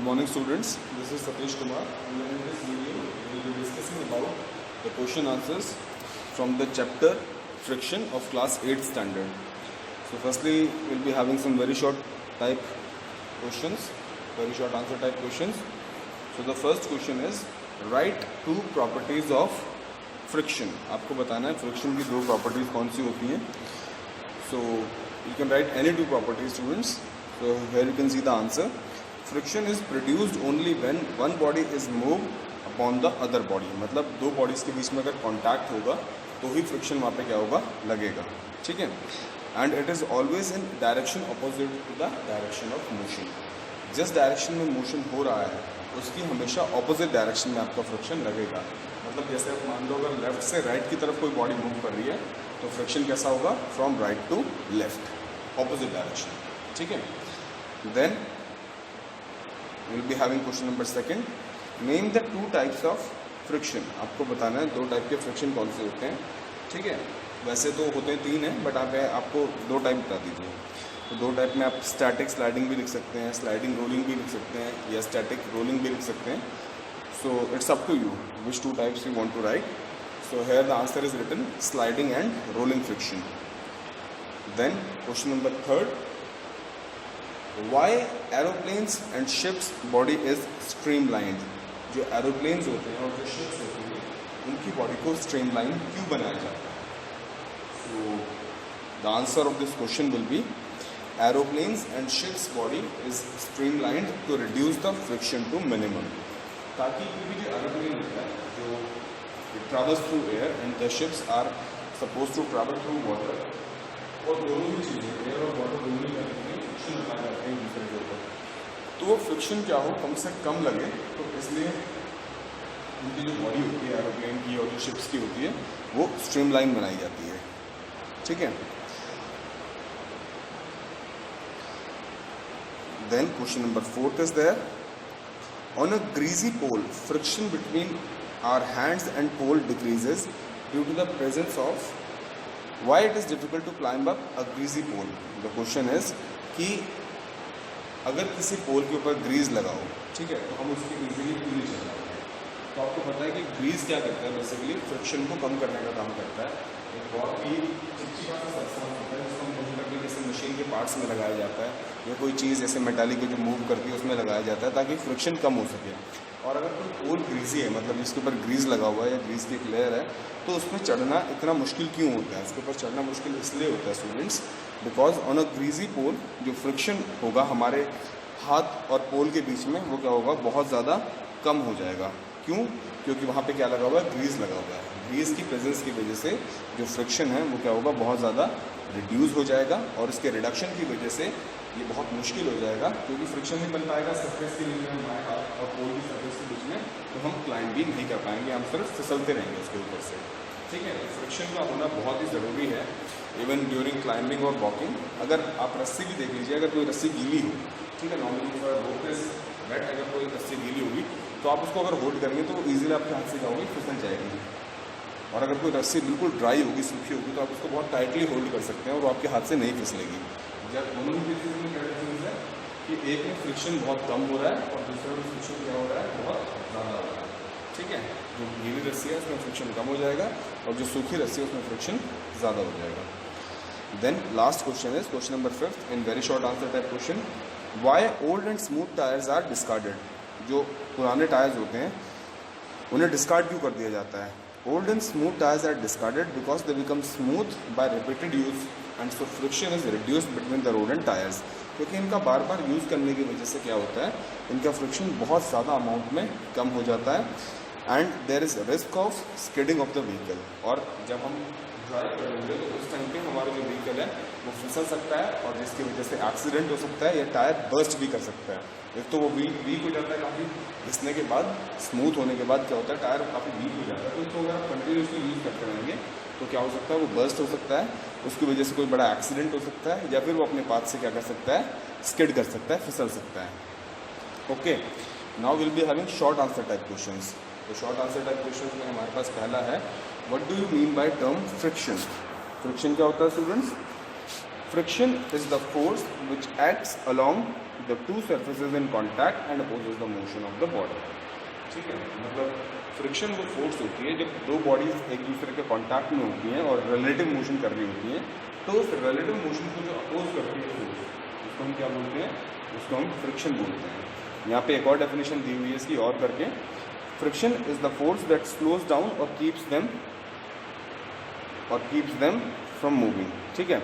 morning students, this is Satish Kumar and in this video we will be discussing about the question answers from the chapter Friction of class 8th standard. So firstly we will be having some very short type questions, very short answer type questions. So the first question is write two properties of friction. आपको बताना है friction की दो properties कौन सी होती हैं. So you can write any two properties students. So here you can see the answer. Friction is produced only when one body is moved upon the other body. मतलब दो bodies के बीच में अगर contact होगा तो ही friction वहाँ पे क्या होगा लगेगा. ठीक है. And it is always in direction opposite to the direction of motion. जिस डायरेक्शन में मोशन हो रहा है उसकी हमेशा ऑपोजिट डायरेक्शन में आपका फ्रिक्शन लगेगा. मतलब जैसे आप मान लो अगर लेफ्ट से राइट की तरफ कोई बॉडी मूव कर रही है तो फ्रिक्शन कैसा होगा from right to left, opposite direction. ठीक है. Then we will be having question number second. Name the two types of friction. आपको बताना है दो टाइप के फ्रिक्शन कौन से होते हैं. ठीक है. वैसे तो होते हैं तीन हैं बट आप आपको दो टाइप बता दीजिए. तो दो टाइप में आप स्टैटिक स्लाइडिंग भी लिख सकते हैं, स्लाइडिंग रोलिंग भी लिख सकते हैं या स्टैटिक रोलिंग भी लिख सकते हैं. So it's up to you which two types you want to write. So here the answer is written sliding and rolling friction. Then question number third. Why aeroplanes and ships body is streamlined. जो aeroplanes होते हैं और जो ships होती हैं उनकी body को streamline क्यों बनाया जाता है. So the answer of this question will be aeroplanes and ships body is streamlined to reduce the friction to minimum. ताकि क्योंकि जो एरोप्लेन होता है जो travels through air and the ships are suppose to travel through water और दोनों ही चीज़ें air और वाटर दोनों ही फ्रिक्शन बनाए जाते हैं दूसरे के ऊपर. तो वो फ्रिक्शन क्या हो कम से कम लगे तो इसलिए उनकी जो बॉडी होती है एरोप्लेन की और जो शिप्स की होती है वो स्ट्रीमलाइन बनाई जाती है. ठीक है. Then question number 4 is there. On a greasy pole, friction between our hands and pole decreases due to the presence of. Why it is difficult to climb up a greasy pole? The question is कि अगर किसी पोल के ऊपर Greece लगाओ, ठीक है, तो हम उसकी इजीली क्यों नहीं चल पाते. तो आपको पता है कि ग्रीस क्या करता है, बेसिकली फ्रिक्शन को कम करने का काम करता है. एक बहुत ही चिपचिपा सा सब्सटेंस होता है जिसको हम कभी जैसे मशीन के पार्ट्स में लगाया जाता है या कोई चीज़ जैसे मेटालिक जो मूव करती है उसमें लगाया जाता है ताकि फ्रिक्शन कम हो सके. और अगर कोई पोल ग्रीसी है मतलब जिसके ऊपर ग्रीस लगा हुआ है या ग्रीस की एक लेयर है तो उसमें चढ़ना इतना मुश्किल क्यों होता है. उसके ऊपर चढ़ना मुश्किल इसलिए होता है students because on a greasy pole जो फ्रिक्शन होगा हमारे हाथ और पोल के बीच में वो क्या होगा बहुत ज़्यादा कम हो जाएगा. क्यों? क्योंकि वहाँ पे क्या लगा हुआ है, ग्रीस लगा हुआ है. ग्रीस की प्रेजेंस की वजह से जो फ्रिक्शन है वो क्या होगा बहुत ज़्यादा रिड्यूस हो जाएगा और इसके रिडक्शन की वजह से ये बहुत मुश्किल हो जाएगा क्योंकि फ्रिक्शन नहीं बन पाएगा सरफेस के लिए हमारे हाथ और पोल की सरफेस के बीच में. तो हम क्लाइंब भी नहीं कर पाएंगे, हम सिर्फ फिसलते रहेंगे उसके ऊपर से. ठीक है. फ्रिक्शन का होना बहुत ही ज़रूरी है इवन ड्यूरिंग क्लाइंबिंग और वॉकिंग. अगर आप रस्सी भी देख लीजिए, अगर कोई रस्सी गीली हो, ठीक है, नॉर्मली रोप इज वेट, अगर कोई रस्सी गीली होगी तो आप उसको अगर होल्ड करेंगे तो ईजिली आपके हाथ से क्या होगी फिसल जाएगी. और अगर कोई रस्सी बिल्कुल ड्राई होगी, सूखी होगी तो आप उसको बहुत टाइटली होल्ड कर सकते हैं और वो आपके हाथ से नहीं फिसलेगी. जब दोनों केसेस में क्या डिफरेंस है कि एक में फ्रिक्शन बहुत कम हो रहा है और दूसरे में फ्रिक्शन क्या हो रहा है बहुत ज़्यादा हो रहा है. ठीक है. जो गीली रस्सी है उसमें फ्रिक्शन कम हो जाएगा और जो सूखी रस्सी है उसमें फ्रिक्शन ज़्यादा हो जाएगा. Then last question is question number 5 in very short answer type question. Why old and smooth tyres are discarded. जो पुराने टायर्स होते हैं उन्हें डिस्कार्ड क्यों कर दिया जाता है. Old and smooth tyres are discarded because they become smooth by repeated use and so friction is reduced between the road and tyres. क्योंकि इनका बार बार यूज़ करने की वजह से क्या होता है इनका फ्रिक्शन बहुत ज़्यादा अमाउंट में कम हो जाता है and there is risk of skidding of the vehicle. और जब हम ड्राइव करेंगे तो उस टाइम पे हमारा जो व्हीकल है वो फिसल सकता है और जिसकी वजह से एक्सीडेंट हो सकता है या टायर बर्स्ट भी कर सकता है. एक तो वो वीक हो जाता है काफ़ी, घिसने के बाद स्मूथ होने के बाद क्या होता है टायर काफ़ी वीक हो जाता है. तो इसको अगर आप कंटिन्यूसली यूज़ करते रहेंगे तो क्या हो सकता है वो बर्स्ट हो सकता है, उसकी वजह से कोई बड़ा एक्सीडेंट हो सकता है या फिर वो अपने पाथ से क्या कर सकता है स्किड कर सकता है, फिसल सकता है. Okay. Now will be having short answer type questions. तो शॉर्ट आंसर टाइप क्वेश्चंस में हमारे पास पहला है what do you mean by term friction. Friction क्या होता है students. Friction is the force which acts along the two surfaces in contact and opposes the motion of the body. ठीक है, मतलब फ्रिक्शन वो फोर्स होती है जब दो बॉडीज एक दूसरे के कॉन्टैक्ट में होती हैं और रिलेटिव मोशन कर रही होती हैं, तो उस रिलेटिव मोशन को जो अपोज करती है फोर्स, उसको हम क्या बोलते हैं, उसको हम फ्रिक्शन बोलते हैं। यहाँ पे एक और डेफिनेशन दी हुई है इसकी और करके, friction is the force that slows down और कीप्स देम फ्रॉम मूविंग। ठीक है,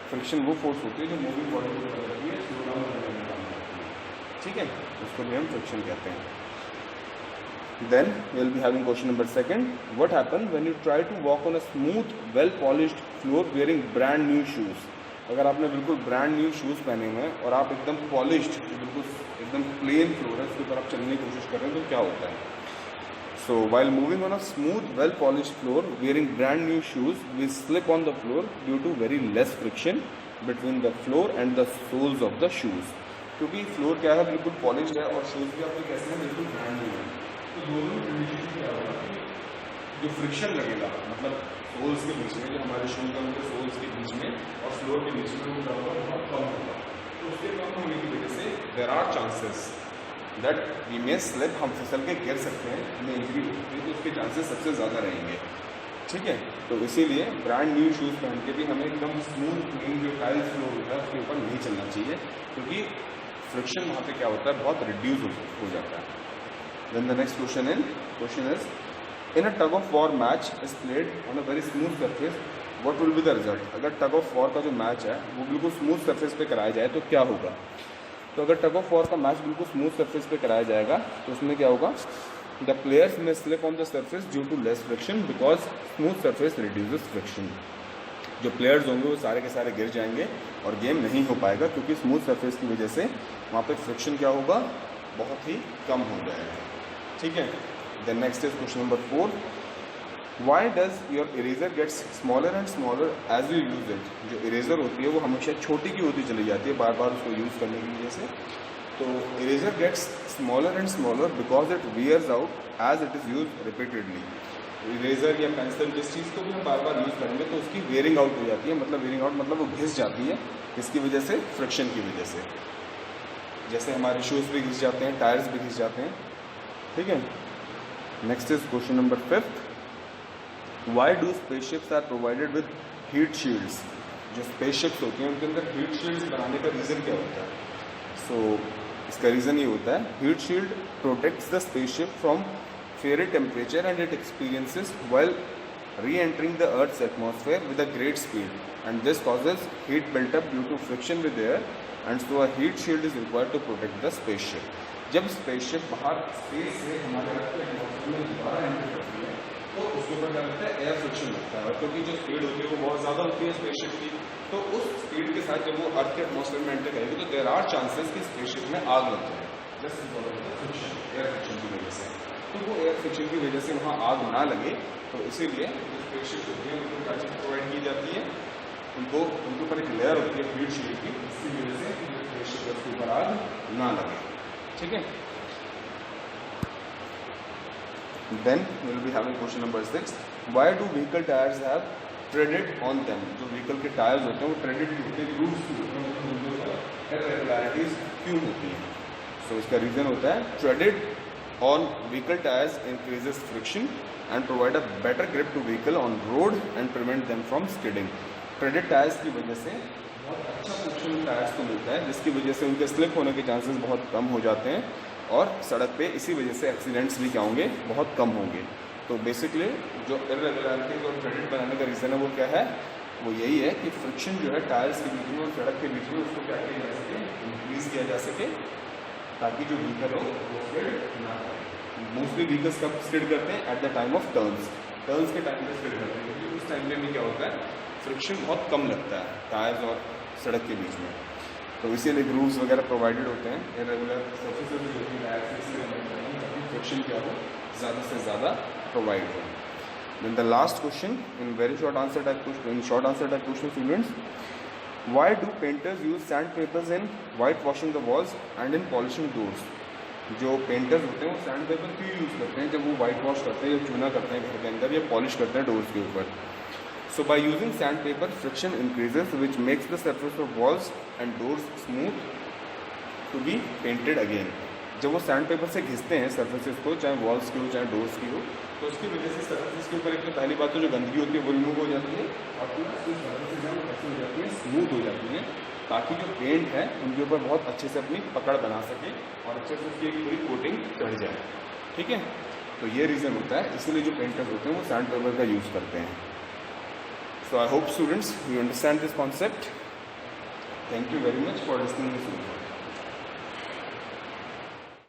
फ्रिक्शन वो फोर्स होती है जो मूविंग बॉडी को करती है, स्लो डाउन करने में काम करती है। ठीक है, उसको भी हम फ्रिक्शन कहते हैं। Then we will be having question number 2. What happens when you try to walk on a smooth, well polished floor wearing brand new shoes? अगर आपने बिल्कुल ब्रांड न्यू शूज़ पहने हुए हैं और आप एकदम पॉलिश्ड, बिल्कुल एकदम प्लेन फ्लोर है उसके ऊपर आप चलने की कोशिश कर रहे हैं, तो क्या होता है? So while moving on a smooth, well polished floor wearing brand new shoes, we slip on the floor due to very less friction between the floor and the soles of the shoes. क्योंकि floor क्या है, बिल्कुल polished है और shoes भी आपके कैसे हैं, बिल्कुल ब्रांड न्यू है, तो दोनों कंडीशन क्या होगा कि जो फ्रिक्शन लगेगा, मतलब सोल्स के बीच में, जो हमारे शूज हैं उनके सोल्स के बीच में और फ्लोर के बीच में, वो क्या होगा, बहुत कम होगा। तो उसके कम होने की वजह से there are chances that we may slip, हम फिसल के गिर सकते हैं, हमें इंजरी हो सकती है, तो उसके चांसेस सबसे ज़्यादा रहेंगे। ठीक है, तो इसीलिए ब्रांड न्यू शूज़ पहन के भी हमें एकदम स्मूथ क्लीन जो टाइल्स फ्लोर होता है उसके ऊपर नहीं चलना चाहिए, क्योंकि फ्रिक्शन वहाँ पे क्या होता है, बहुत रिड्यूस हो जाता है। Then the next question is, in a tug of war match is played on a very smooth surface, what will be the result? अगर tug of war का जो मैच है वो बिल्कुल स्मूथ सरफेस पे कराया जाए तो क्या होगा? तो अगर tug of war का मैच बिल्कुल स्मूथ सरफेस पे कराया जाएगा तो उसमें क्या होगा? The players may slip on the surface due to less friction because smooth surface reduces friction. जो प्लेयर्स होंगे वो सारे के सारे गिर जाएंगे और गेम नहीं हो पाएगा, क्योंकि स्मूथ सरफेस की वजह से वहाँ पे फ्रिक्शन क्या होगा, बहुत ही कम हो जाएगा। ठीक है, then next is question number 4. Why does your eraser gets smaller and smaller as you use it? जो इरेजर होती है वो हमेशा छोटी की होती चली जाती है बार बार उसको यूज़ करने की वजह से। तो eraser gets smaller and smaller because it wears out as it is use repeatedly. Eraser या पेंसिल जिस चीज़ को भी हम बार बार यूज़ करेंगे तो उसकी वेयरिंग आउट हो जाती है, मतलब वेयरिंग आउट मतलब वो घिस जाती है। किसकी वजह से? फ्रिक्शन की वजह से। जैसे हमारे शूज़ भी घिस जाते हैं, टायर्स भी घिस जाते हैं। ठीक है, next is question number 5. Why do spaceships are provided with heat shields? जो स्पेसशिप्स होती हैं उनके अंदर हीट शील्ड्स बनाने का रीज़न क्या होता है? सो इसका रीज़न ये होता है, heat shield protects the spaceship from fair temperature and it experiences while re-entering the Earth's atmosphere with a great speed, and this causes heat built up due to friction with air, and so a heat shield is required to protect the spaceship. जब spaceship बाहर space से हमारे अर्थ के atmosphere में दोबारा enter करती है तो उसके ऊपर क्या लगता है, एयर फ्रिक्शन लगता है, और क्योंकि जो स्पीड होती है वो बहुत ज़्यादा होती है स्पेसशिप की, तो उस स्पीड के साथ जब वो अर्थ के एटमॉस्फेयर में एंटर करेगी तो देयर आर चांसेस कि स्पेसशिप में आग लग जाए, just because of the friction, air friction की वजह से। तो वो एयर फ्रिक्शन की वजह से वहाँ आग ना लगे, तो इसीलिए जो स्पेसशिप होती है उनको क्या चीज़ प्रोवाइड की जाती है, उनके ऊपर एक लेयर होती है हीट शील्ड की, इसकी वजह से स्पेसशिप के ऊपर आग ना लगे। ठीक है, then we will be having question number 6. Why do vehicle tyres have treaded on them? जो व्हीकल के टायर्स होते हैं वो ट्रेडेड क्यों होते हैं, ग्रूव्स क्यों होते हैं, उनके ऊपर इरेगुलरिटीज क्यों होती हैं? सो इसका रीज़न होता है, treaded on vehicle tyres increases friction and provide a better grip to vehicle on road and prevent them from skidding. Treaded tyres की वजह से बहुत अच्छा फ्रिक्शन टायर्स को मिलता है, जिसकी वजह से उनके स्लिप होने के चांसेस बहुत कम हो जाते हैं और सड़क पे इसी वजह से एक्सीडेंट्स भी क्या होंगे, बहुत कम होंगे. तो बेसिकली जो इरेगुलरिटीज और क्रेडिट बनाने का रीज़न है वो क्या है, वो यही है कि फ्रिक्शन जो है टायर्स के बीच में और सड़क के बीच में उसको क्या किया जा सके, इंक्रीज़ किया जा सके, ताकि जो व्हीकल हो वो स्किड ना करे. मोस्टली व्हीकल्स कब स्किड करते हैं? At the time of turns के टाइम पे स्किड करते हैं, क्योंकि उस टाइम में भी क्या होता है, फ्रिक्शन बहुत कम लगता है टायर्स और सड़क के बीच में. तो इसीलिए ग्रूव्स वगैरह प्रोवाइडेड होते हैं, इरेगुलर सर्फेसेस जो होती है ताकि फ्रिक्शन क्या हो, ज़्यादा से ज़्यादा प्रोवाइड हो. Then the last question in very short answer type question students. Why do painters use sand papers in white washing the walls and in polishing doors? जो पेंटर्स होते हैं वो सैंड पेपर क्यों यूज़ करते हैं जब वो वाइट वॉश करते हैं या चूना करते हैं घर के अंदर या पॉलिश करते हैं डोर्स के ऊपर? So by using sandpaper, friction increases, which makes the surface of walls and doors smooth to be painted again. जब वो सैंड पेपर से घिसते हैं सर्फेसेस को, चाहे वॉल्स की हो चाहे डोर्स की हो, तो उसकी वजह से सर्फेसेस के ऊपर एक तो पहली बात तो जो गंदगी होती है वो रिमूव हो जाती है, और पूरी सर्फेसेस हैं वो कैसी हो जाती है, स्मूथ हो जाती है, ताकि जो पेंट है उनके ऊपर बहुत अच्छे से अपनी पकड़ बना सके और अच्छे से उसकी एक पूरी कोटिंग चढ़ जाए. ठीक है, तो ये रीज़न होता है, इसीलिए जो पेंटर्स होते हैं वो सैंड पेपर का यूज़ करते हैं. So I hope students you understand this concept. Thank you very much for listening to this video.